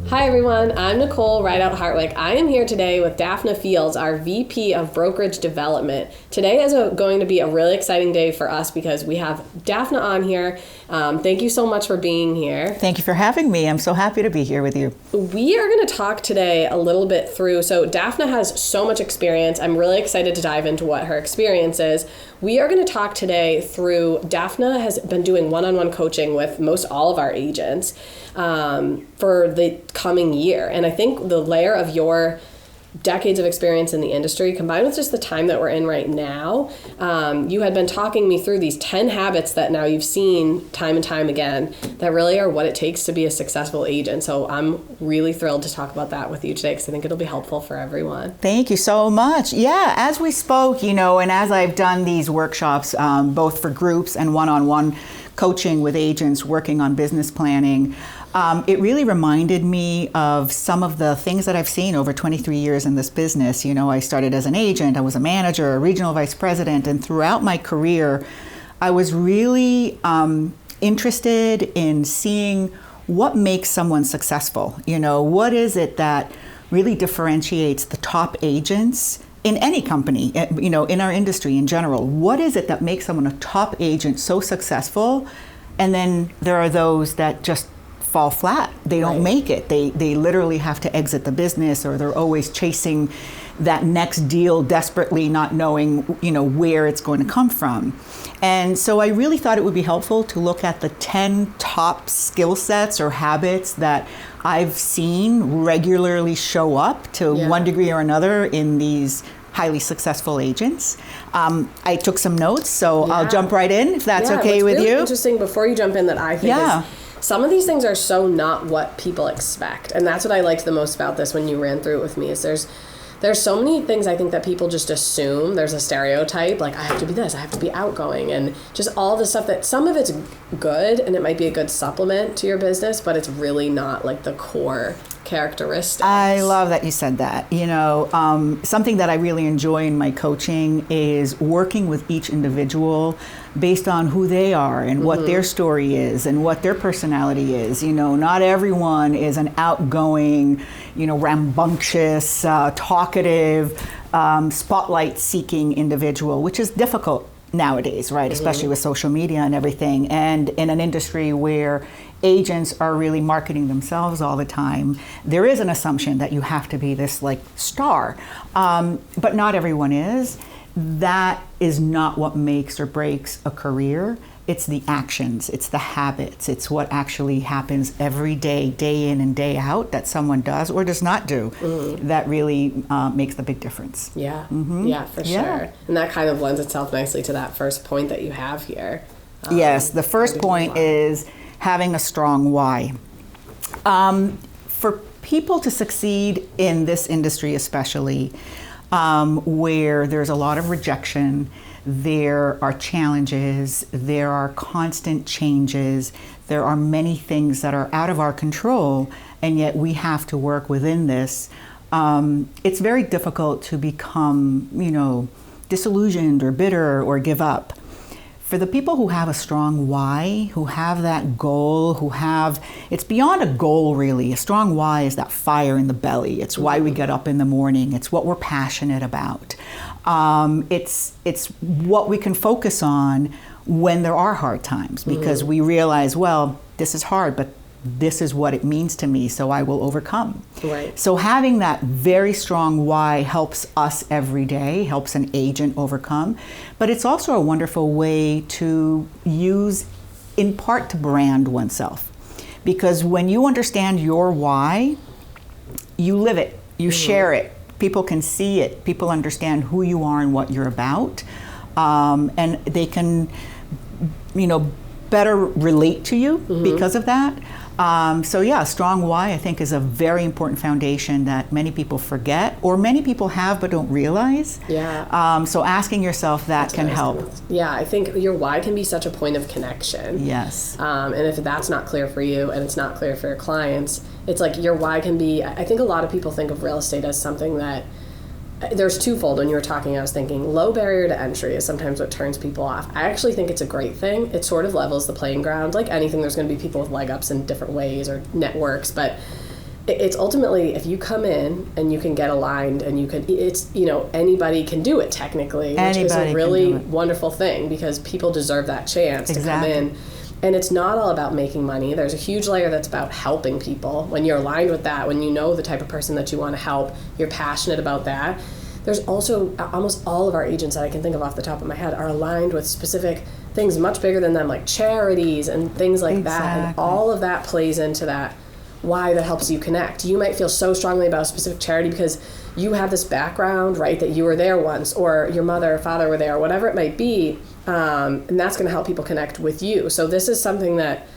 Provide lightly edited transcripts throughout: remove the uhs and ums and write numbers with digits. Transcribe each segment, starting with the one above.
Hi everyone, I'm Nicole Rideout Hartwick. I am here today with Daphna Fields, our VP of Brokerage Development. Today is going to be a really exciting day for us because we have Daphna on here. Thank you so much for being here. Thank you for having me. I'm so happy to be here with you. We are going to talk today a little bit through, so Daphna has so much experience. I'm really excited to dive into what her experience is. We are going to talk today through, Daphna has been doing one-on-one coaching with most all of our agents for the coming year. And I think the layer of your decades of experience in the industry combined with just the time that we're in right now, you had been talking me through these 10 habits that now you've seen time and time again that really are what it takes to be a successful agent. So I'm really thrilled to talk about that with you today because I think it'll be helpful for everyone. Thank you so much. Yeah, as we spoke, and as I've done these workshops, both for groups and one-on-one coaching with agents working on business planning, it really reminded me of some of the things that I've seen over 23 years in this business. I started as an agent, I was a manager, a regional vice president, and throughout my career, I was really interested in seeing what makes someone successful. What is it that really differentiates the top agents in any company, in our industry in general? What is it that makes someone a top agent so successful? And then there are those that just fall flat. They don't make it. They literally have to exit the business, or they're always chasing that next deal desperately, not knowing, where it's going to come from. And so I really thought it would be helpful to look at the 10 top skill sets or habits that I've seen regularly show up to one degree or another in these highly successful agents. I took some notes, so I'll jump right in if that's okay with really you. Interesting before you jump in that I think is some of these things are so not what people expect. And that's what I liked the most about this when you ran through it with me is there's so many things I think that people just assume. There's a stereotype, like I have to be this, I have to be outgoing, and just all the stuff that some of it's good and it might be a good supplement to your business, but it's really not like the core characteristics. I love that you said that. Something that I really enjoy in my coaching is working with each individual based on who they are and what their story is and what their personality is. Not everyone is an outgoing, rambunctious, talkative, spotlight-seeking individual, which is difficult nowadays, right? Especially with social media and everything, and in an industry where agents are really marketing themselves all the time. There is an assumption that you have to be this star, but not everyone is. That is not what makes or breaks a career. It's the actions, it's the habits, it's what actually happens every day, day in and day out, that someone does or does not do, that really makes the big difference. Yeah, for sure. And that kind of lends itself nicely to that first point that you have here. Yes, the first point is having a strong why. For people to succeed in this industry especially, where there's a lot of rejection, there are challenges, there are constant changes, there are many things that are out of our control, and yet we have to work within this. It's very difficult to become, disillusioned or bitter or give up. For the people who have a strong why, who have that goal, it's beyond a goal really. A strong why is that fire in the belly. It's why we get up in the morning. It's what we're passionate about. It's what we can focus on when there are hard times, because we realize, well, this is hard, but this is what it means to me, so I will overcome. Right. So having that very strong why helps us every day, helps an agent overcome, but it's also a wonderful way to use, in part, to brand oneself. Because when you understand your why, you live it, you share it, people can see it, people understand who you are and what you're about, and they can, better relate to you because of that. A strong why, I think, is a very important foundation that many people forget, or many people have but don't realize. Yeah. So asking yourself that can help. Yeah, I think your why can be such a point of connection. Yes. And if that's not clear for you and it's not clear for your clients, it's like your why can be, I think a lot of people think of real estate as something that, there's twofold. When you were talking, I was thinking low barrier to entry is sometimes what turns people off. I actually think it's a great thing. It sort of levels the playing ground. Like anything, there's going to be people with leg ups in different ways or networks, but it's ultimately, if you come in and you can get aligned and you can, it's, anybody can do it technically, which is a really wonderful thing, because people deserve that chance to come in. And it's not all about making money. There's a huge layer that's about helping people. When you're aligned with that, when you know the type of person that you want to help, you're passionate about that. There's also almost all of our agents that I can think of off the top of my head are aligned with specific things much bigger than them, like charities and things like that. And all of that plays into that why that helps you connect. You might feel so strongly about a specific charity because you have this background, right, that you were there once, or your mother or father were there, or whatever it might be, and that's going to help people connect with you. So this is something that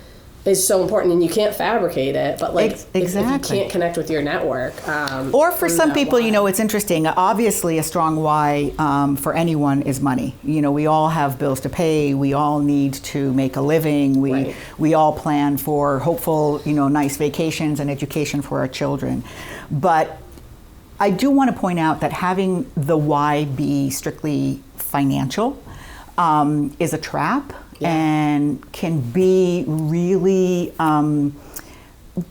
is so important, and you can't fabricate it, but like if you can't connect with your network. Or for some people, it's interesting. Obviously, a strong why for anyone is money. We all have bills to pay. We all need to make a living. We all plan for hopeful, nice vacations and education for our children. But I do want to point out that having the why be strictly financial is a trap. Yeah. And can be really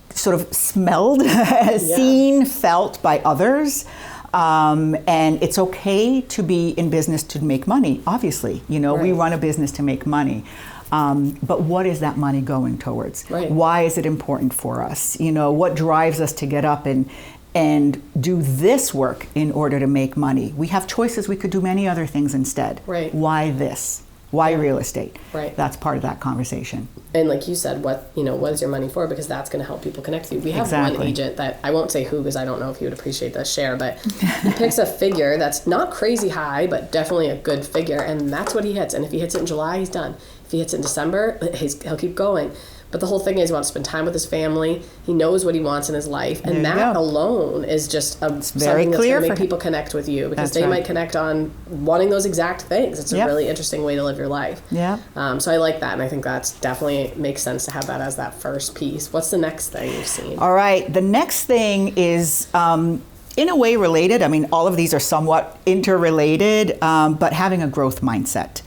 sort of smelled, seen, felt by others. And it's okay to be in business to make money, obviously. We run a business to make money. But what is that money going towards? Right. Why is it important for us? What drives us to get up and do this work in order to make money? We have choices. We could do many other things instead. Right. Why this? Why real estate? Right. That's part of that conversation. And like you said, what is your money for? Because that's going to help people connect with you. We have one agent that, I won't say who because I don't know if he would appreciate the share, but he picks a figure that's not crazy high, but definitely a good figure, and that's what he hits. And if he hits it in July, he's done. If he hits it in December, he'll keep going. But the whole thing is he wants to spend time with his family. He knows what he wants in his life. And that alone is just something that's going to make people connect with you, because they might connect on wanting those exact things. It's a really interesting way to live your life. Yeah. So I like that. And I think that's definitely makes sense to have that as that first piece. What's the next thing you've seen? All right. The next thing is in a way related. I mean, all of these are somewhat interrelated, but having a growth mindset.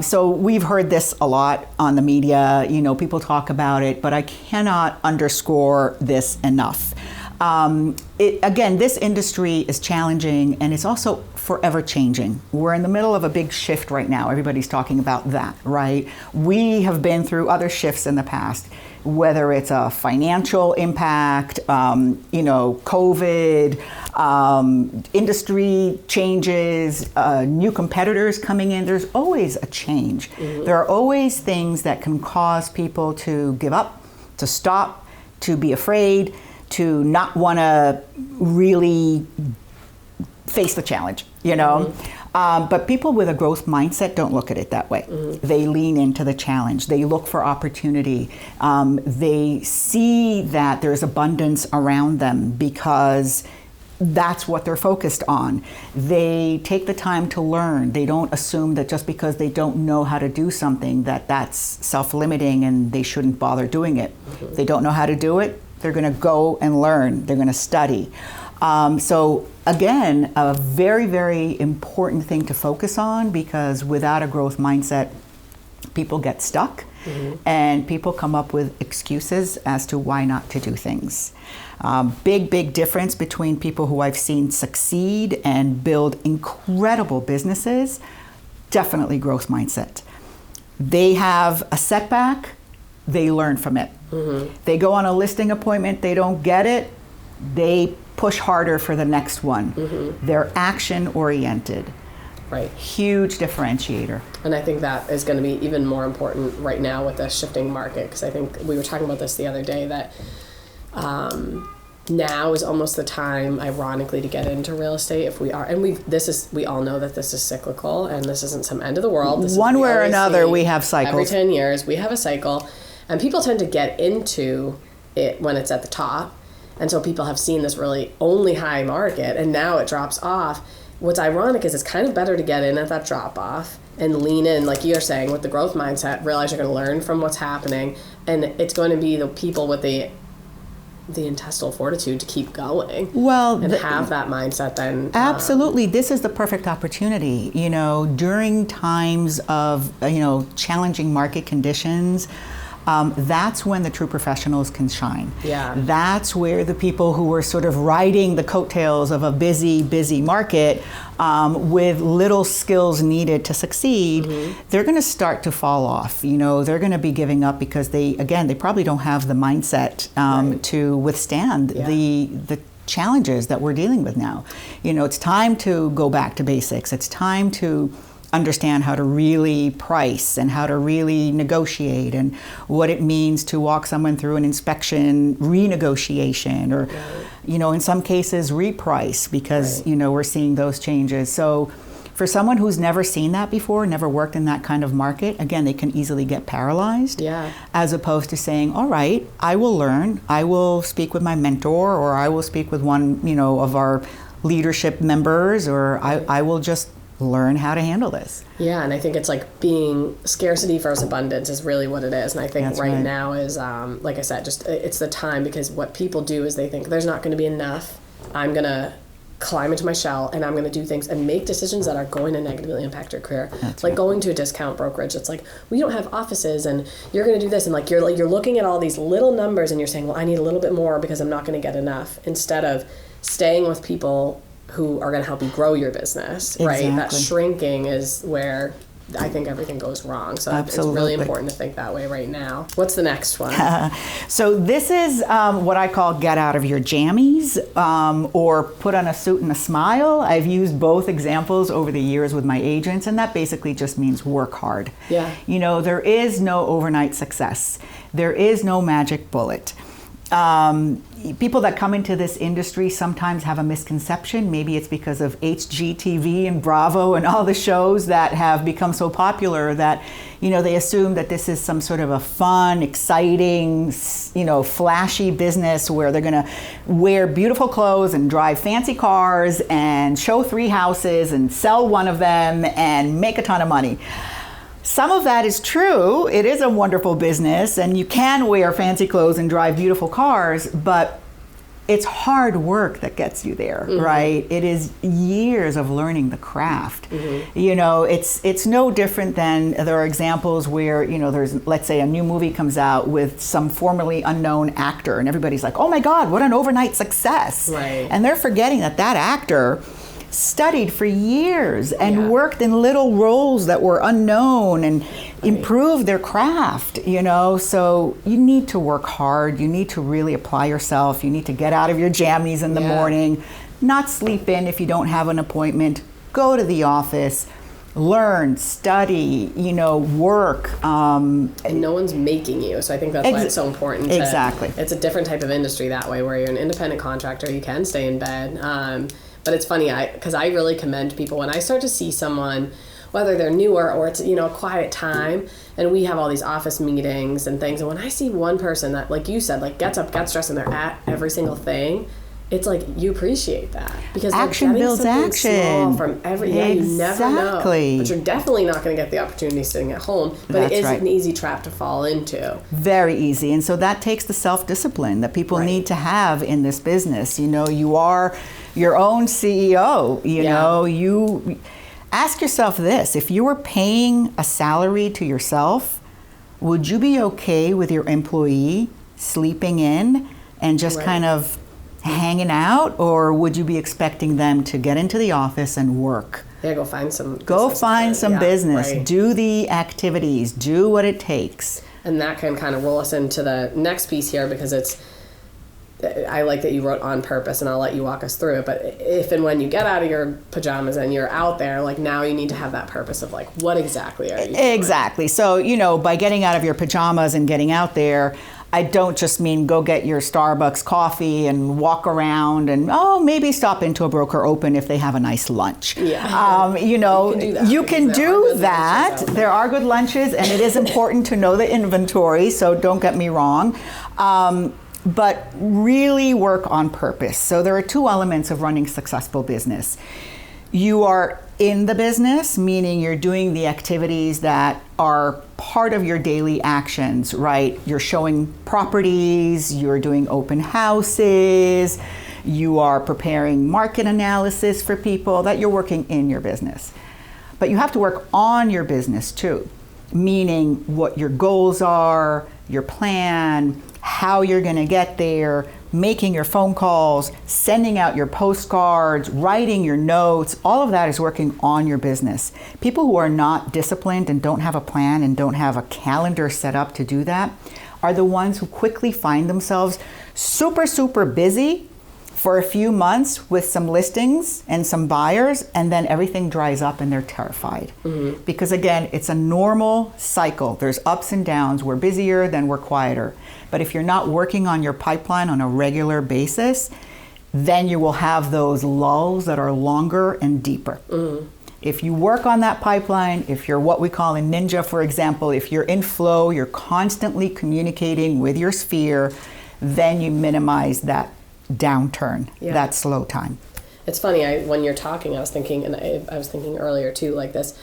So we've heard this a lot on the media, people talk about it, but I cannot underscore this enough. Again, this industry is challenging, and it's also forever changing. We're in the middle of a big shift right now. Everybody's talking about that, right? We have been through other shifts in the past, whether it's a financial impact, COVID, industry changes, new competitors coming in. There's always a change. Mm-hmm. There are always things that can cause people to give up, to stop, to be afraid, to not want to really face the challenge, Mm-hmm. But people with a growth mindset don't look at it that way. Mm-hmm. They lean into the challenge. They look for opportunity. They see that there's abundance around them because that's what they're focused on. They take the time to learn. They don't assume that just because they don't know how to do something that's self-limiting and they shouldn't bother doing it. Mm-hmm. They don't know how to do it. They're going to go and learn. They're going to study. So again, a very, very important thing to focus on, because without a growth mindset, people get stuck. Mm-hmm. And people come up with excuses as to why not to do things. Big difference between people who I've seen succeed and build incredible businesses, definitely growth mindset. They have a setback, they learn from it. Mm-hmm. They go on a listing appointment, they don't get it, they push harder for the next one. Mm-hmm. They're action oriented. Right. Huge differentiator. And I think that is going to be even more important right now with the shifting market, because I think we were talking about this the other day, that now is almost the time, ironically, to get into real estate if we are. And we all know that this is cyclical, and this isn't some end of the world. This One way or another, we have cycles. Every 10 years, we have a cycle. And people tend to get into it when it's at the top. And so people have seen this really only high market, and now it drops off. What's ironic is it's kind of better to get in at that drop off and lean in, like you're saying, with the growth mindset, realize you're going to learn from what's happening, and it's going to be the people with the intestinal fortitude to keep going and have that mindset then. Absolutely. This is the perfect opportunity. During times of, challenging market conditions, that's when the true professionals can shine. Yeah. That's where the people who are sort of riding the coattails of a busy market with little skills needed to succeed, they're going to start to fall off. They're going to be giving up because they probably don't have the mindset to withstand the challenges that we're dealing with now. It's time to go back to basics. It's time to understand how to really price and how to really negotiate and what it means to walk someone through an inspection renegotiation or, in some cases reprice because, we're seeing those changes. So for someone who's never seen that before, never worked in that kind of market, again, they can easily get paralyzed as opposed to saying, all right, I will learn, I will speak with my mentor or I will speak with one, of our leadership members or I will just learn how to handle this. Yeah, and I think it's like being scarcity versus abundance is really what it is. And I think right now is, like I said, just it's the time because what people do is they think there's not going to be enough. I'm going to climb into my shell and I'm going to do things and make decisions that are going to negatively impact your career. That's like going to a discount brokerage. It's like, we don't have offices and you're going to do this. And like you're looking at all these little numbers and you're saying, well, I need a little bit more because I'm not going to get enough, instead of staying with people who are going to help you grow your business, right? That shrinking is where I think everything goes wrong. So it's really important to think that way right now. What's the next one? So this is what I call get out of your jammies or put on a suit and a smile. I've used both examples over the years with my agents, and that basically just means work hard. Yeah. There is no overnight success. There is no magic bullet. People that come into this industry sometimes have a misconception. Maybe it's because of HGTV and Bravo and all the shows that have become so popular that, they assume that this is some sort of a fun, exciting, flashy business where they're going to wear beautiful clothes and drive fancy cars and show 3 houses and sell one of them and make a ton of money. Some of that is true. It is a wonderful business and you can wear fancy clothes and drive beautiful cars, but it's hard work that gets you there, right? It is years of learning the craft. It's no different than there are examples where, there's, let's say a new movie comes out with some formerly unknown actor and everybody's like, oh my God, what an overnight success. Right. And And they're forgetting that actor studied for years and worked in little roles that were unknown and improved their craft, so you need to work hard. You need to really apply yourself. You need to get out of your jammies in the morning, not sleep in if you don't have an appointment. Go to the office, learn, study, work. And no one's making you. So I think that's why it's so important. Exactly. It's a different type of industry that way, where you're an independent contractor. You can stay in bed. But it's funny, because I really commend people when I start to see someone, whether they're newer or it's, a quiet time, and we have all these office meetings and things. And when I see one person that, like you said, like gets up, gets dressed, and they're at every single thing, it's like you appreciate that because action builds action from every you never know, but you're definitely not going to get the opportunity sitting at home. But it is an easy trap to fall into. Very easy, and so that takes the self-discipline that people need to have in this business. You are your own CEO. You ask yourself this: if you were paying a salary to yourself, would you be okay with your employee sleeping in and just kind of hanging out, or would you be expecting them to get into the office and work? Yeah, go find some business. Do the activities. Do what it takes. And that can kind of roll us into the next piece here, because I like that you wrote on purpose, and I'll let you walk us through it. But if and when you get out of your pajamas and you're out there, like now you need to have that purpose of like, what exactly are you doing? Exactly. So, by getting out of your pajamas and getting out there, I don't just mean go get your Starbucks coffee and walk around and, maybe stop into a broker open if they have a nice lunch. Yeah. You can do that. There are good lunches, and it is important to know the inventory, so don't get me wrong. But really work on purpose. So there are 2 elements of running successful business. You are in the business, meaning you're doing the activities that are part of your daily actions, right? You're showing properties, you're doing open houses, you are preparing market analysis for people, that you're working in your business. But you have to work on your business too. meaning what your goals are, your plan, how you're going to get there, making your phone calls, sending out your postcards, writing your notes, all of that is working on your business. People who are not disciplined and don't have a plan and don't have a calendar set up to do that are the ones who quickly find themselves super, super busy for a few months with some listings and some buyers, and then everything dries up and they're terrified. Mm-hmm. Because again, it's a normal cycle. There's ups and downs. We're busier, then we're quieter. But if you're not working on your pipeline on a regular basis, then you will have those lulls that are longer and deeper. Mm-hmm. If you work on that pipeline, if you're what we call a ninja, for example, if you're in flow, you're constantly communicating with your sphere, then you minimize that downturn, that slow time. It's funny, when you're talking, I was thinking, and I was thinking earlier too, like this,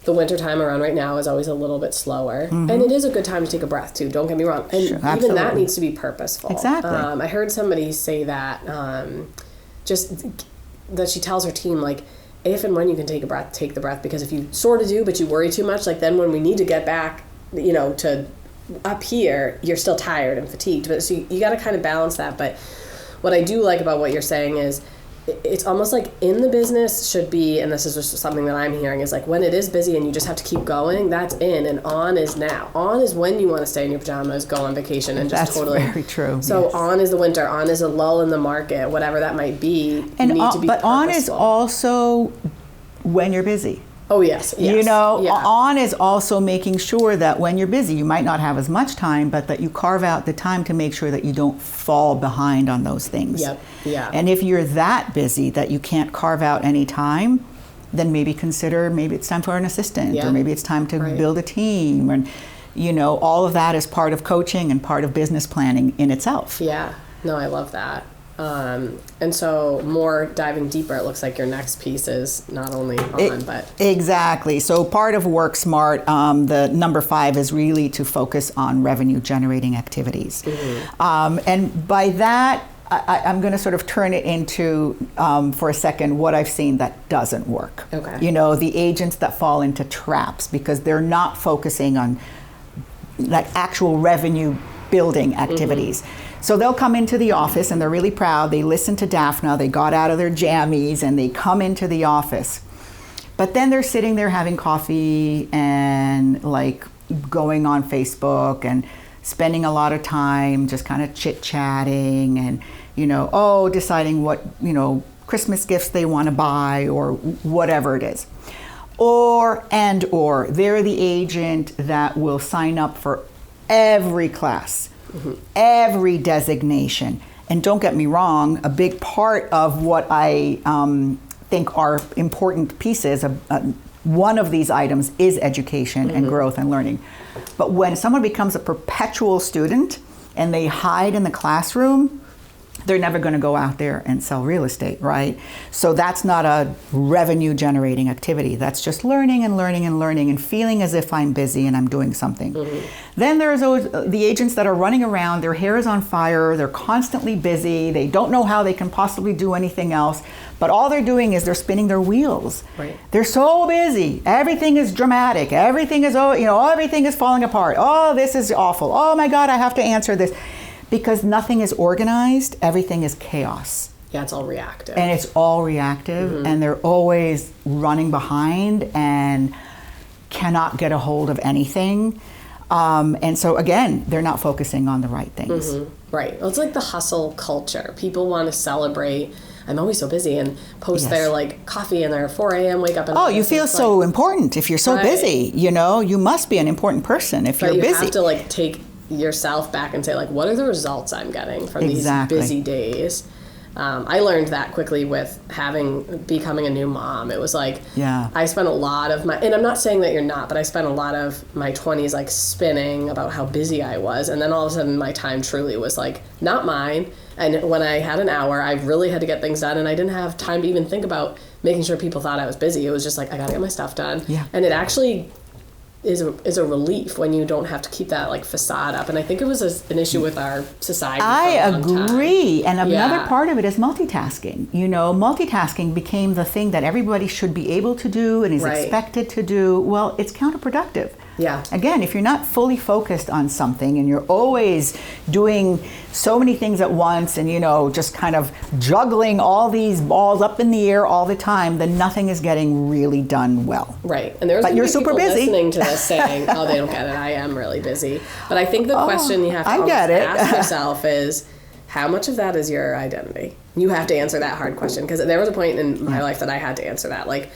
the winter time around right now is always a little bit slower. Mm-hmm. And it is a good time to take a breath too, don't get me wrong. And even that needs to be purposeful. Exactly. I heard somebody say that, just that she tells her team, like, if and when you can take a breath, take the breath, because if you sort of do, but you worry too much, like then when we need to get back, to up here, you're still tired and fatigued. But so you got to kind of balance that. But what I do like about what you're saying is it's almost like in the business should be, and this is just something that I'm hearing, is like when it is busy and you just have to keep going, that's in, and on is now. On is when you want to stay in your pajamas, go on vacation, and just totally. That's very true. So yes. On is the winter, on is a lull in the market, whatever that might be. And you need to be but purposeful. On is also when you're busy. Oh, yes. On is also making sure that when you're busy, you might not have as much time, but that you carve out the time to make sure that you don't fall behind on those things. Yep. Yeah. And if you're that busy that you can't carve out any time, then maybe it's time for an assistant, or maybe it's time to build a team. And, all of that is part of coaching and part of business planning in itself. Yeah. No, I love that. And so more diving deeper, it looks like your next piece is not only but... Exactly. So part of Work Smart, the number 5 is really to focus on revenue generating activities. Mm-hmm. And by that, I'm going to sort of turn it into, for a second, what I've seen that doesn't work. Okay. The agents that fall into traps because they're not focusing on like actual revenue building activities. Mm-hmm. So they'll come into the office and they're really proud. They listen to Daphna. They got out of their jammies and they come into the office. But then they're sitting there having coffee and like going on Facebook and spending a lot of time just kind of chit-chatting and, deciding what, Christmas gifts they want to buy or whatever it is. Or they're the agent that will sign up for every class. Mm-hmm. Every designation. And don't get me wrong, a big part of what I think are important pieces, one of these items is education and growth and learning. But when someone becomes a perpetual student and they hide in the classroom, they're never going to go out there and sell real estate, right? So that's not a revenue generating activity. That's just learning and learning and learning and feeling as if I'm busy and I'm doing something. Mm-hmm. Then there's the agents that are running around, their hair is on fire, they're constantly busy, they don't know how they can possibly do anything else, but all they're doing is they're spinning their wheels. Right. They're so busy. Everything is dramatic. Everything is, everything is falling apart. Oh, this is awful. Oh my God, I have to answer this. Because nothing is organized, everything is chaos. Yeah, it's all reactive. And it's all reactive, and they're always running behind and cannot get a hold of anything. And so again, they're not focusing on the right things. Mm-hmm. Right. Well, it's like the hustle culture. People want to celebrate. I'm always so busy and post their like coffee and their 4 a.m. wake up. And you feel so important if you're so busy. You must be an important person if you're busy. You have to like take yourself back and say like, what are the results I'm getting from these busy days? I learned that quickly with becoming a new mom. It was like, I spent a lot of and I'm not saying that you're not, but I spent a lot of my 20s like spinning about how busy I was. And then all of a sudden my time truly was like, not mine. And when I had an hour, I really had to get things done. And I didn't have time to even think about making sure people thought I was busy. It was just like, I got to get my stuff done. Yeah. And it actually is a relief when you don't have to keep that like facade up. And I think it was an issue with our society. I agree. And another part of it is multitasking. Multitasking became the thing that everybody should be able to do and is expected to do. Well, it's counterproductive. Yeah. Again, if you're not fully focused on something and you're always doing so many things at once and, just kind of juggling all these balls up in the air all the time, then nothing is getting really done well. Right. And there's but you're super busy listening to this saying, oh, they don't get it. I am really busy. But I think the question you have to ask yourself is, how much of that is your identity? You have to answer that hard question, because there was a point in my life that I had to answer that. Like,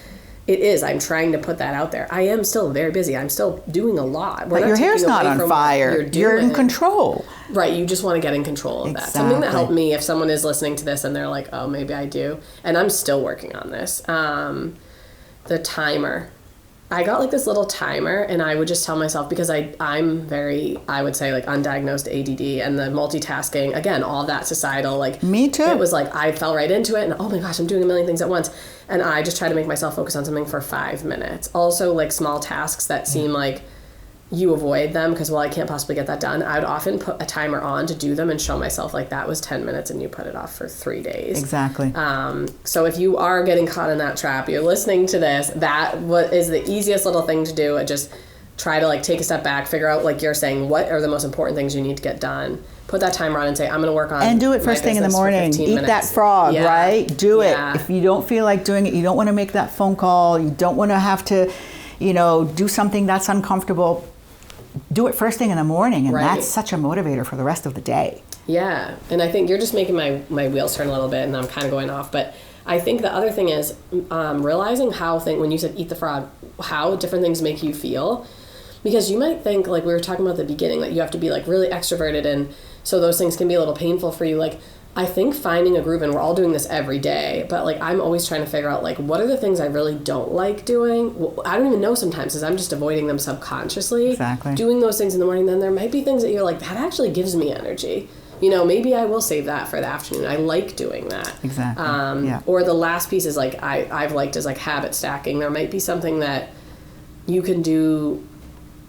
it is. I'm trying to put that out there. I am still very busy. I'm still doing a lot. But your hair's not on fire. You're in control. Right. You just want to get in control of that. Something that helped me, if someone is listening to this and they're like, oh, maybe I do. And I'm still working on this. The timer. I got like this little timer, and I would just tell myself, because I'm very, I would say, like, undiagnosed ADD, and the multitasking, again, all that societal, like, me too. It was like I fell right into it, and oh my gosh, I'm doing a million things at once, and I just try to make myself focus on something for 5 minutes. Also, like, small tasks that seem like you avoid them because, well, I can't possibly get that done. I would often put a timer on to do them and show myself, like, that was 10 minutes and you put it off for 3 days. Exactly. So if you are getting caught in that trap, you're listening to this, that is the easiest little thing to do. Just try to, like, take a step back, figure out, like you're saying, what are the most important things you need to get done. Put that timer on and say, I'm going to work on and do it first thing in the morning. Eat that frog, right? Do it. If you don't feel like doing it, you don't want to make that phone call. You don't want to have to, do something that's uncomfortable. Do it first thing in the morning, and that's such a motivator for the rest of the day. Yeah, and I think you're just making my wheels turn a little bit, and I'm kind of going off. But I think the other thing is realizing when you said eat the frog, how different things make you feel. Because you might think, like we were talking about at the beginning, that you have to be, like, really extroverted, and so those things can be a little painful for you. Like, I think finding a groove, and we're all doing this every day, but, like, I'm always trying to figure out, like, what are the things I really don't like doing? Well, I don't even know sometimes, because I'm just avoiding them subconsciously. Exactly. Doing those things in the morning, then there might be things that you're like, that actually gives me energy. Maybe I will save that for the afternoon. I like doing that. Exactly. Or the last piece is, like, I've liked is, like, habit stacking. There might be something that you can do.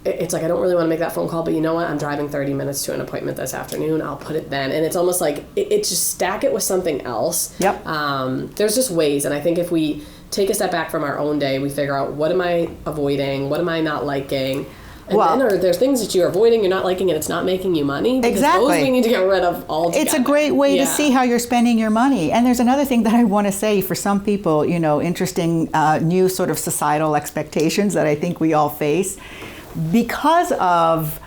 It's like, I don't really want to make that phone call, but you know what? I'm driving 30 minutes to an appointment this afternoon. I'll put it then. And it's almost like, it's just stack it with something else. Yep. There's just ways. And I think if we take a step back from our own day, we figure out, what am I avoiding? What am I not liking? And then are there things that you're avoiding, you're not liking, and it's not making you money? Because those we need to get rid of altogether. It's a great way to see how you're spending your money. And there's another thing that I want to say for some people, interesting new sort of societal expectations that I think we all face. Because of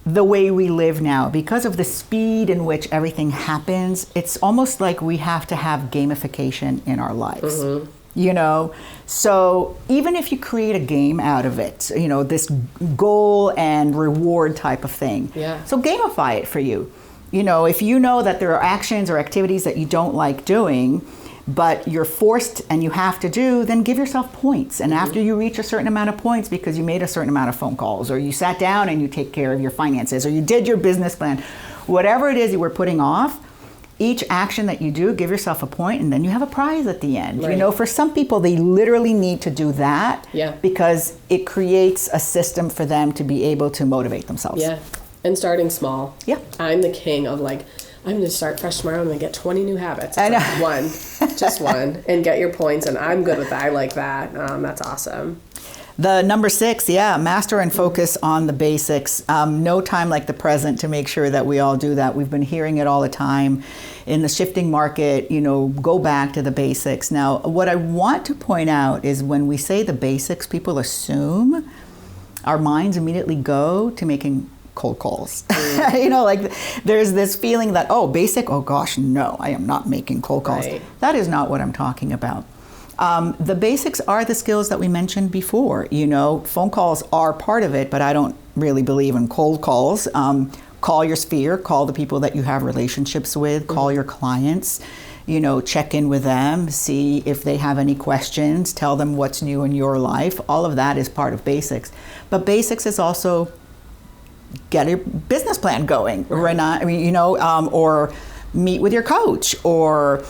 the way we live now, because of the speed in which everything happens, it's almost like we have to have gamification in our lives. Mm-hmm. So even if you create a game out of it, this goal and reward type of thing. Yeah. So gamify it for you. If you know that there are actions or activities that you don't like doing, but you're forced and you have to do, then give yourself points. And after you reach a certain amount of points because you made a certain amount of phone calls, or you sat down and you take care of your finances, or you did your business plan, whatever it is you were putting off, each action that you do, give yourself a point, and then you have a prize at the end. Right. For some people, they literally need to do that because it creates a system for them to be able to motivate themselves. Yeah, and starting small. Yeah. I'm the king of, like, I'm going to start fresh tomorrow. I'm going to get 20 new habits. I know. Like one, just one, and get your points. And I'm good with that. I like that. That's awesome. The number 6, master and focus on the basics. No time like the present to make sure that we all do that. We've been hearing it all the time in the shifting market, go back to the basics. Now, what I want to point out is when we say the basics, people assume our minds immediately go to making cold calls. Like there's this feeling that, basic, oh gosh, no, I am not making cold calls. Right. That is not what I'm talking about. The basics are the skills that we mentioned before. Phone calls are part of it, but I don't really believe in cold calls. Call your sphere, call the people that you have relationships with, call your clients, check in with them, see if they have any questions, tell them what's new in your life. All of that is part of basics. But basics is also get a business plan going, or meet with your coach, or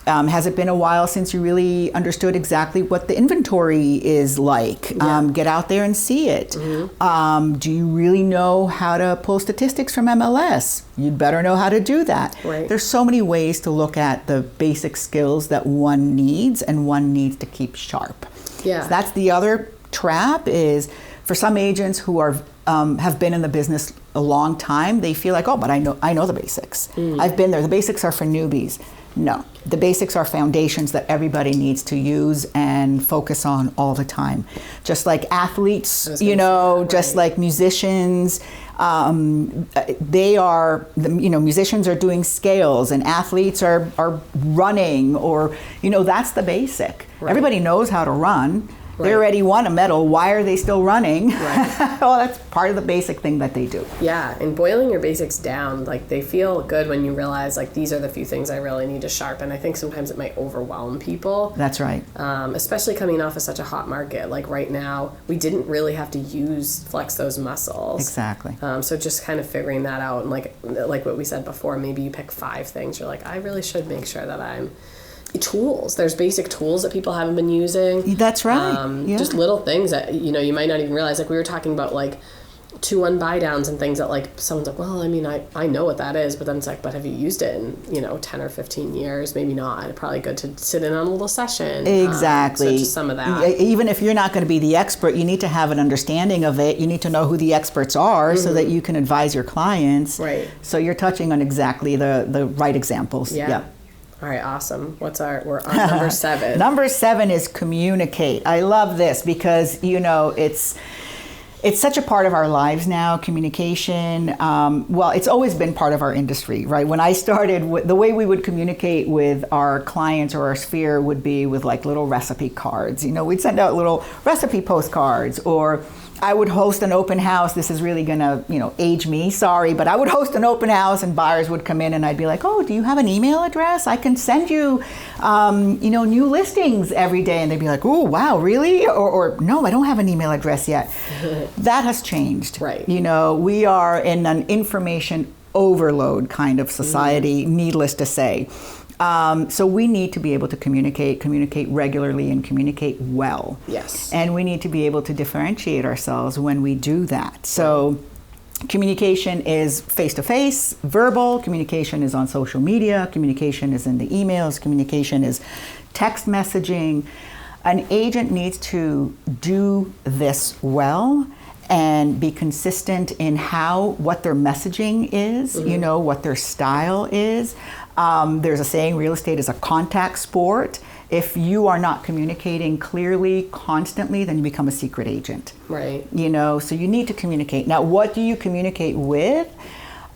has it been a while since you really understood exactly what the inventory is like? Get out there and see it. Mm-hmm. Do you really know how to pull statistics from MLS? You'd better know how to do that. Right. There's so many ways to look at the basic skills that one needs and one needs to keep sharp. Yeah. So that's the other trap is For some agents who are have been in the business a long time, they feel like, oh, but I know the basics. I've been there. The basics are for newbies. No, the basics are foundations that everybody needs to use and focus on all the time. Just like athletes, just like musicians, musicians are doing scales and athletes are running, or, that's the basic. Right. Everybody knows how to run. Right. They already won a medal. Why are they still running? Right. Well, that's part of the basic thing that they do. Yeah, and boiling your basics down, like, they feel good when you realize, like, these are the few things I really need to sharpen. I think sometimes it might overwhelm people. That's right. Especially coming off of such a hot market. Like, right now, we didn't really have to flex those muscles. Exactly. So just kind of figuring that out, and like what we said before, maybe you pick 5 things. You're like, I really should make sure that I'm... Tools. There's basic tools that people haven't been using. That's right. Just little things that, you might not even realize. Like, we were talking about, like, 2-1 buy downs and things that, like, someone's like, well, I mean, I know what that is, but then it's like, but have you used it in, 10 or 15 years? Maybe not. It's probably good to sit in on a little session. Exactly. So just some of that. Even if you're not going to be the expert, you need to have an understanding of it. You need to know who the experts are so that you can advise your clients. Right. So you're touching on exactly the right examples. Yeah. All right, awesome. We're on number 7. Number 7 is communicate. I love this because, it's such a part of our lives now, communication. It's always been part of our industry, right? When I started, the way we would communicate with our clients or our sphere would be with, like, little recipe cards. We'd send out little recipe postcards, or I would host an open house. This is really gonna, age me, sorry, but I would host an open house and buyers would come in and I'd be like, oh, do you have an email address? I can send you, new listings every day. And they'd be like, oh, wow, really? Or no, I don't have an email address yet. That has changed. Right. We are in an information overload kind of society, needless to say. So we need to be able to communicate regularly, and communicate well. Yes. And we need to be able to differentiate ourselves when we do that. So communication is face-to-face, verbal. Communication is on social media. Communication is in the emails. Communication is text messaging. An agent needs to do this well and be consistent in what their messaging is, what their style is. There's a saying, real estate is a contact sport. If you are not communicating clearly, constantly, then you become a secret agent. Right. So you need to communicate. Now, what do you communicate with?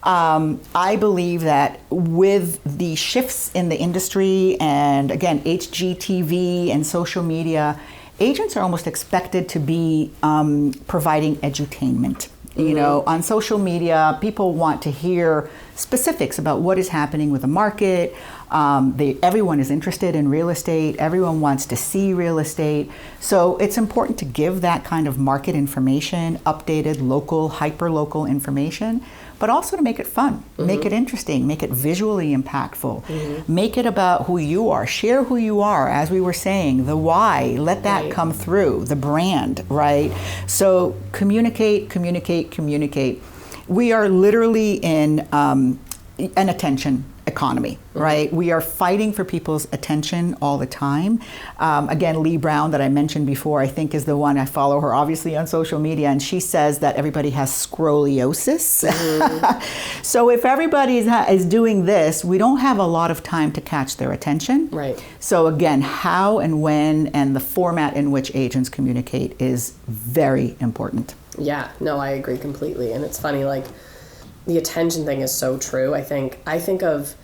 I believe that with the shifts in the industry and, again, HGTV and social media, agents are almost expected to be providing edutainment. On social media, people want to hear specifics about what is happening with the market. Everyone is interested in real estate. Everyone wants to see real estate. So it's important to give that kind of market information, updated, local, hyper-local information, but also to make it fun, make it interesting, make it visually impactful, make it about who you are, share who you are, as we were saying, the why, let that come through, the brand, right? So communicate. We are literally in an attention economy, right? We are fighting for people's attention all the time. Again, Lee Brown, that I mentioned before, I think is the one. I follow her obviously on social media, and she says that everybody has scoliosis. So if everybody is doing this, we don't have a lot of time to catch their attention. Right. So again, how and when and the format in which agents communicate is very important. Yeah, no, I agree completely. And it's funny, like, the attention thing is so true. I think of,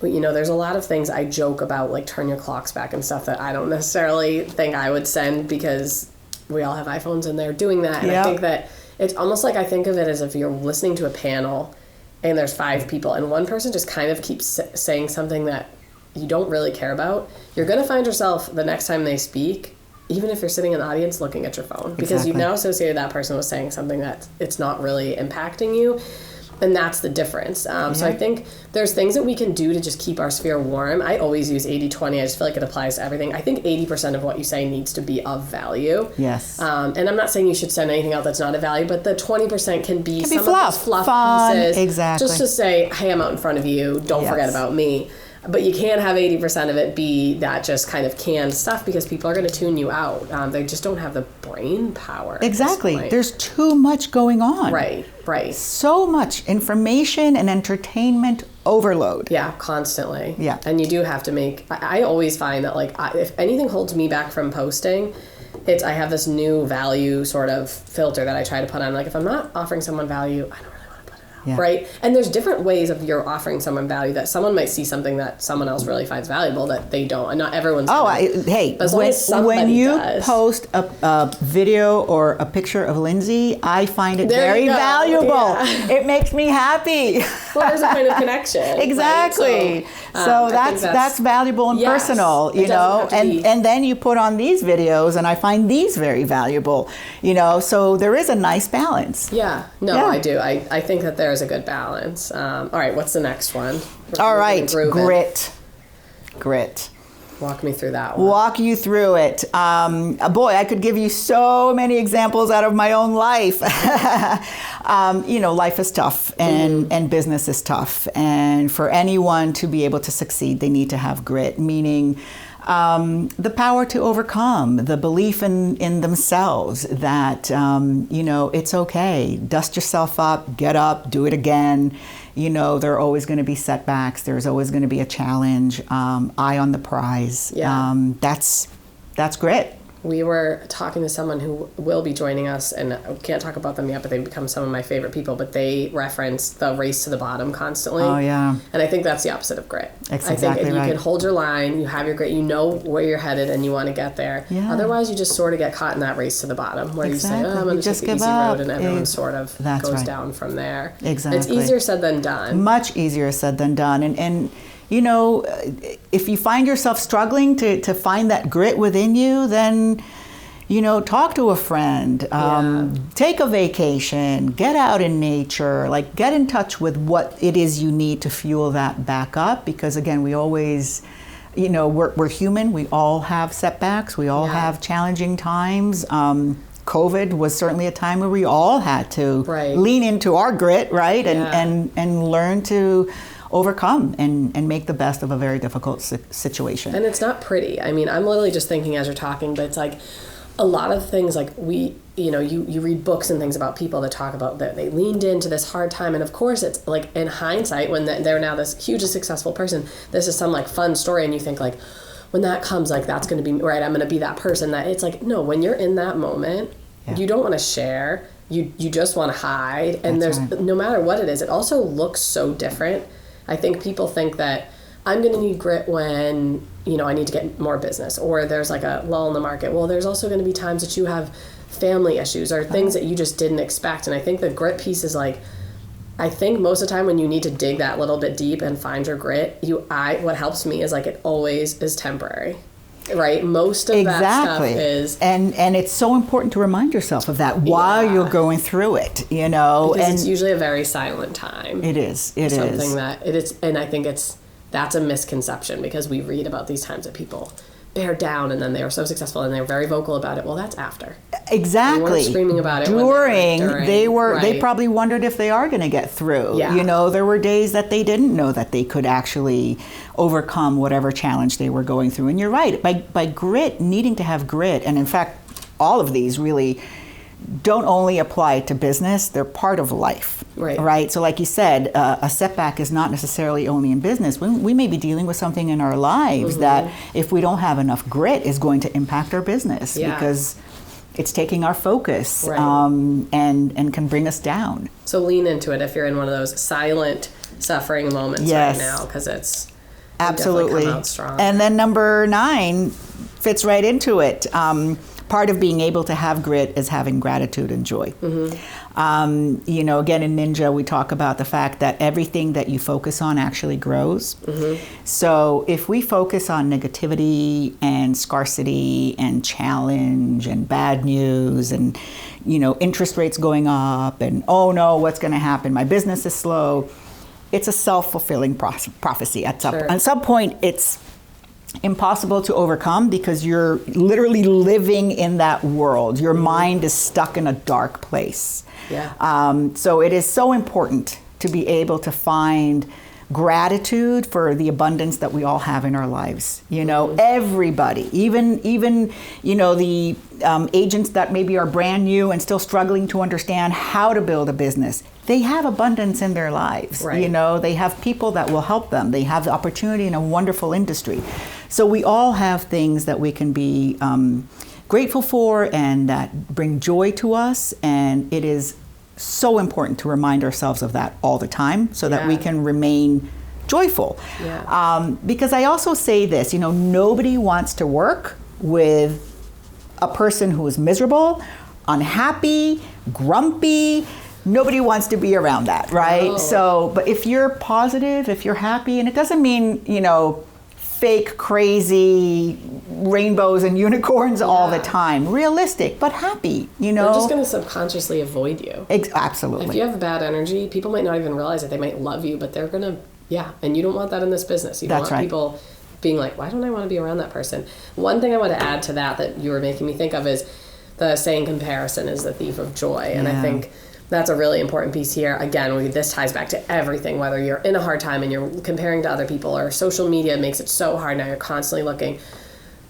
there's a lot of things I joke about, like turn your clocks back and stuff, that I don't necessarily think I would send, because we all have iPhones and they're doing that. And I think that it's almost like, I think of it as if you're listening to a panel and there's 5 people and one person just kind of keeps saying something that you don't really care about. You're going to find yourself the next time they speak, even if you're sitting in the audience, looking at your phone, because you've now associated that person with saying something that it's not really impacting you. And that's the difference. So I think there's things that we can do to just keep our sphere warm. I always use 80-20. I just feel like it applies to everything. I think 80% of what you say needs to be of value. Yes. And I'm not saying you should send anything out that's not of value, but the 20% can be some fluff. of those fluff Fun. pieces. Exactly. Just to say, hey, I'm out in front of you. Don't forget about me. But you can't have 80% of it be that just kind of canned stuff because people are going to tune you out. They just don't have the brain power. Exactly. There's too much going on. Right. So much information and entertainment overload. Yeah, constantly. Yeah. And you do have to make, I always find that like, if anything holds me back from posting, I have this new value sort of filter that I try to put on. Like if I'm not offering someone value, I don't really want to put it out. Yeah. Right? And there's different ways of you're offering someone value that someone might see something that someone else really finds valuable that they don't. And not everyone's when you post a video or a picture of Lindsay, I find it very valuable. Yeah. It makes me happy. Well, there's a kind of connection. Exactly. Right? So that's valuable and personal, you know, and then you put on these videos and I find these very valuable, you know, so there is a nice balance. Yeah, no, I do. I think that there's a good balance. All right, what's the next one? All right, grit. Walk me through that one. Walk you through it. Boy, I could give you so many examples out of my own life. You know, life is tough and business is tough. And for anyone to be able to succeed, they need to have grit, meaning the power to overcome, the belief in themselves that, you know, it's okay. Dust yourself up, get up, do it again. You know, there are always going to be setbacks. There's always going to be a challenge. Eye on the prize. Yeah. That's grit. We were talking to someone who will be joining us, and I can't talk about them yet, but they've become some of my favorite people, but they reference the race to the bottom constantly. Oh, yeah. And I think that's the opposite of grit. That's I think if you right. can hold your line, you have your grit, you know where you're headed and you want to get there. Yeah. Otherwise, you just sort of get caught in that race to the bottom where you say, oh, I'm going to take the easy road, and everyone sort of goes down from there. Exactly. It's easier said than done. Much easier said than done. And you know, if you find yourself struggling to find that grit within you, then, you know, talk to a friend, take a vacation, get out in nature, like get in touch with what it is you need to fuel that back up. Because again, we always, you know, we're human. We all have setbacks. We all have challenging times. COVID was certainly a time where we all had to lean into our grit, right? And learn to overcome and make the best of a very difficult situation. And it's not pretty. I mean, I'm literally just thinking as you're talking, but it's like a lot of things, like you know, you read books and things about people that talk about that they leaned into this hard time. And of course, it's like in hindsight, when they're now this hugely successful person, this is some like fun story. And you think like, when that comes, like, that's going to be right. I'm going to be that person that it's like, no, when you're in that moment, you don't want to share. You just want to hide. And no matter what it is, it also looks so different. I think people think that I'm going to need grit when, you know, I need to get more business, or there's like a lull in the market. Well, there's also going to be times that you have family issues or things that you just didn't expect. And I think the grit piece is like, I think most of the time when you need to dig that little bit deep and find your grit, what helps me is like it always is temporary. Right? Most of that stuff is... And it's so important to remind yourself of that while you're going through it, you know? Because it's usually a very silent time. It is. Something that it is, and I think that's a misconception, because we read about these times that people bear down and then they are so successful and they're very vocal about it. Well, that's after. Exactly. They weren't screaming about it during. They probably wondered if they are going to get through. Yeah. You know, there were days that they didn't know that they could actually overcome whatever challenge they were going through. And you're right. By grit, needing to have grit, and in fact, all of these really don't only apply to business, they're part of life. Right? So like you said, a setback is not necessarily only in business. We may be dealing with something in our lives that, if we don't have enough grit, is going to impact our business because it's taking our focus and can bring us down. So lean into it if you're in one of those silent suffering moments right now, because it's absolutely. Come out strong. And then number 9 fits right into it. Part of being able to have grit is having gratitude and joy. You know, again, in Ninja, we talk about the fact that everything that you focus on actually grows. So if we focus on negativity and scarcity and challenge and bad news and, you know, interest rates going up and, oh no, what's going to happen? My business is slow. It's a self-fulfilling prophecy. At some point, it's impossible to overcome because you're literally living in that world. Your mind is stuck in a dark place. So it is so important to be able to find gratitude for the abundance that we all have in our lives. You know, everybody, even the agents that maybe are brand new and still struggling to understand how to build a business, they have abundance in their lives. Right. You know, they have people that will help them. They have the opportunity in a wonderful industry. So we all have things that we can be grateful for and that bring joy to us, and it is so important to remind ourselves of that all the time so that we can remain joyful. Because I also say this, you know, nobody wants to work with a person who is miserable, unhappy, grumpy. Nobody wants to be around that, right? No. So, but if you're positive, if you're happy, and it doesn't mean, you know, fake, crazy rainbows and unicorns all the time. Realistic, but happy, you know. They're just going to subconsciously avoid you. Absolutely. If you have bad energy, people might not even realize it. They might love you, but they're going to, and you don't want that in this business. You don't want people being like, why don't I want to be around that person? One thing I want to add to that you were making me think of is the saying comparison is the thief of joy. And I think that's a really important piece here. Again, this ties back to everything, whether you're in a hard time and you're comparing to other people, or social media makes it so hard now, you're constantly looking.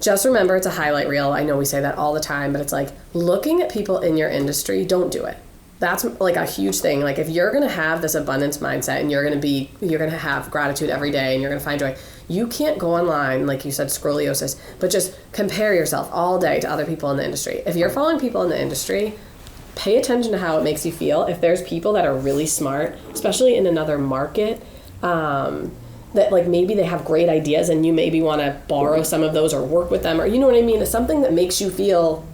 Just remember, it's a highlight reel. I know we say that all the time, but it's like looking at people in your industry, don't do it. That's like a huge thing. Like if you're going to have this abundance mindset and you're going to have gratitude every day and you're going to find joy, you can't go online, like you said, scoliosis, but just compare yourself all day to other people in the industry. If you're following people in the industry, pay attention to how it makes you feel. If there's people that are really smart, especially in another market, that like maybe they have great ideas and you maybe want to borrow some of those or work with them, or you know what I mean? It's something that makes you feel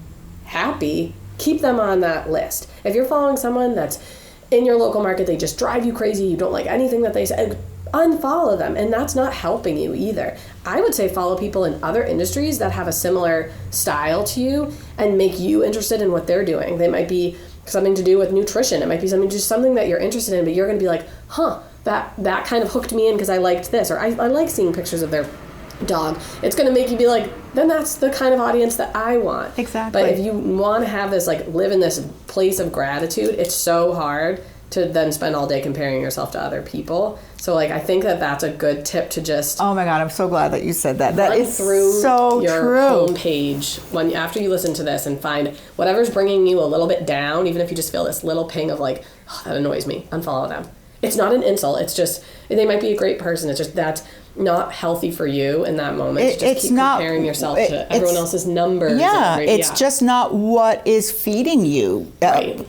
happy, keep them on that list. If you're following someone that's in your local market, they just drive you crazy, you don't like anything that they say, unfollow them, and that's not helping you either. I would say follow people in other industries that have a similar style to you and make you interested in what they're doing. They might be something to do with nutrition. It might be something that you're interested in, but you're going to be like, that kind of hooked me in because I liked this, or I like seeing pictures of their dog. It's going to make you be like, then that's the kind of audience that I want. Exactly. But if you want to have this, like, live in this place of gratitude, it's so hard to then spend all day comparing yourself to other people. So, like, I think that's a good tip to just... Oh my God, I'm so glad that you said that. That is through so your true. homepage after you listen to this and find whatever's bringing you a little bit down, even if you just feel this little ping of like, that annoys me, unfollow them. It's not an insult. It's just, they might be a great person. It's just that's not healthy for you in that moment. Just keep comparing yourself to everyone else's numbers. It's just not what is feeding you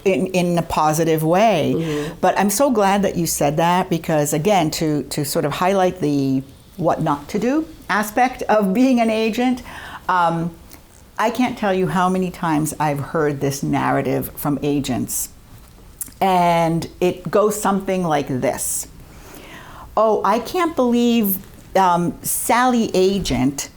in a positive way. Mm-hmm. But I'm so glad that you said that, because again, to sort of highlight the what not to do aspect of being an agent, I can't tell you how many times I've heard this narrative from agents. And it goes something like this. Oh, I can't believe Sally agent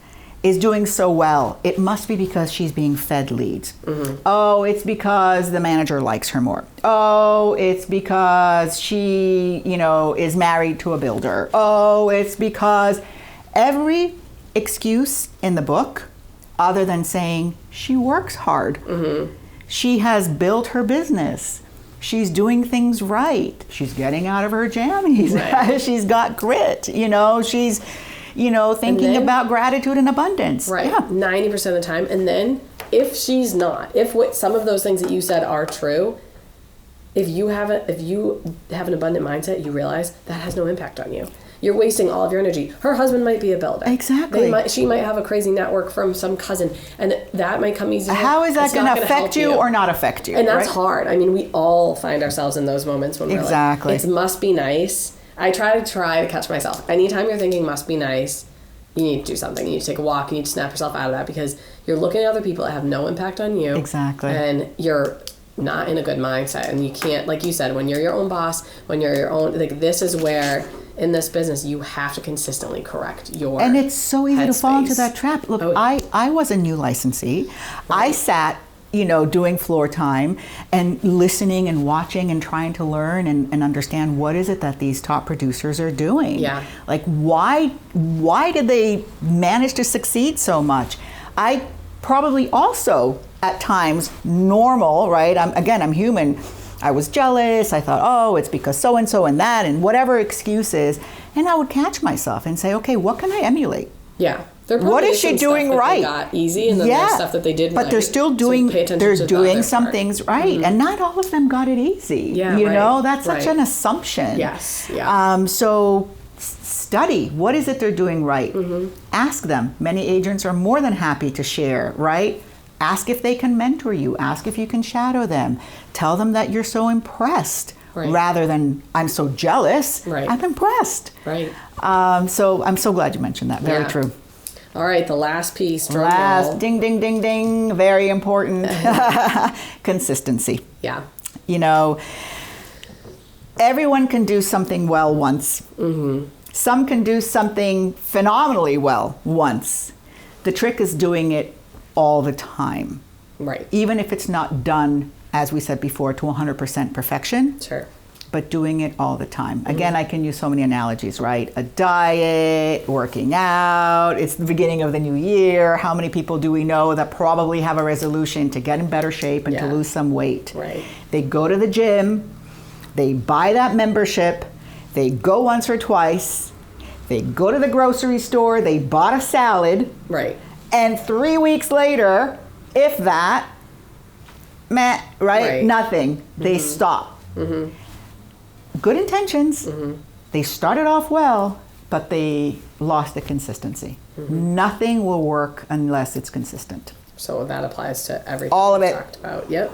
is doing so well. It must be because she's being fed leads. Mm-hmm. Oh, it's because the manager likes her more. Oh, it's because she, is married to a builder. Oh, it's because every excuse in the book, other than saying she works hard. Mm-hmm. She has built her business. She's doing things right. She's getting out of her jammies. Right. She's got grit. She's, thinking about gratitude and abundance. Right. Yeah. 90% of the time. And then if she's not, if some of those things that you said are true, if you have an abundant mindset, you realize that has no impact on you. You're wasting all of your energy. Her husband might be a builder. Exactly. She might have a crazy network from some cousin, and that might come easier. How is that going to affect you or not affect you? And that's hard. I mean, we all find ourselves in those moments when we're like, it must be nice. I try to catch myself. Anytime you're thinking must be nice, you need to do something. You need to take a walk. You need to snap yourself out of that, because you're looking at other people that have no impact on you. Exactly. And you're not in a good mindset. And you can't, like you said, when you're your own boss, when you're your own, like, this is where in this business you have to consistently correct your And it's so easy to fall into space. that trap. Look, I was a new licensee. Right. I sat, doing floor time and listening and watching and trying to learn and understand what is it that these top producers are doing. Yeah. Like, why did they manage to succeed so much? I probably also at times, normal, right? I'm human, I was jealous. I thought, oh, it's because so-and-so and that and whatever excuses. And I would catch myself and say, okay, what can I emulate? Yeah. What is she doing right? They got easy, and then there's stuff that they did but right. they're still doing. So they're doing some things right, and not all of them got it easy. Yeah, you right, know, that's such right. an assumption. Yes. Yeah. So study what is it they're doing right. Ask them. Many agents are more than happy to share. Right. Ask if they can mentor you. Ask if you can shadow them. Tell them that you're so impressed. Right. Rather than I'm so jealous. Right. I'm impressed. Right. So I'm so glad you mentioned that. Very true. All right, the last piece. Ding, ding, ding, ding. Very important. Consistency. Yeah. You know, everyone can do something well once. Some can do something phenomenally well once. The trick is doing it all the time. Right. Even if it's not done, as we said before, to 100% perfection. Sure. But doing it all the time. Again, I can use so many analogies, right? A diet, working out, it's the beginning of the new year. How many people do we know that probably have a resolution to get in better shape and to lose some weight? Right. They go to the gym, they buy that membership, they go once or twice, they go to the grocery store, they bought a salad. Right. And 3 weeks later, if that, right? Nothing. They stop. Good intentions. They started off well, but they lost the consistency. Nothing will work unless it's consistent. So that applies to everything all of we it. Talked about. Yep.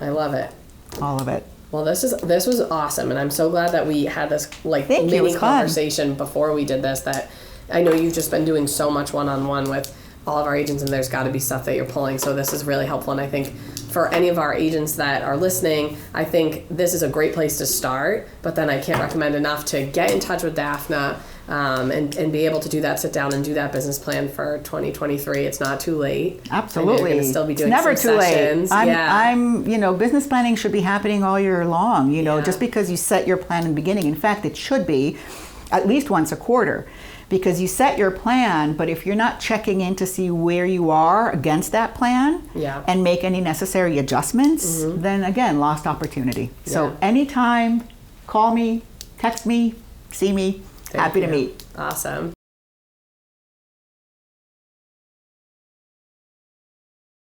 I love it. All of it. Well, this was awesome, and I'm so glad that we had this mini conversation before we did this. That I know you've just been doing so much one-on-one with all of our agents, and there's got to be stuff that you're pulling. So this is really helpful, and I think for any of our agents that are listening, I think this is a great place to start. But then I can't recommend enough to get in touch with Daphna and be able to do that, sit down and do that business plan for 2023. It's not too late. Absolutely. You're still be doing it's never some too sessions. late. Yeah. Business planning should be happening all year long. Just because you set your plan in the beginning. In fact, it should be at least once a quarter. Because you set your plan, but if you're not checking in to see where you are against that plan and make any necessary adjustments, then again, lost opportunity. So anytime, call me, text me, see me, happy to meet. Awesome.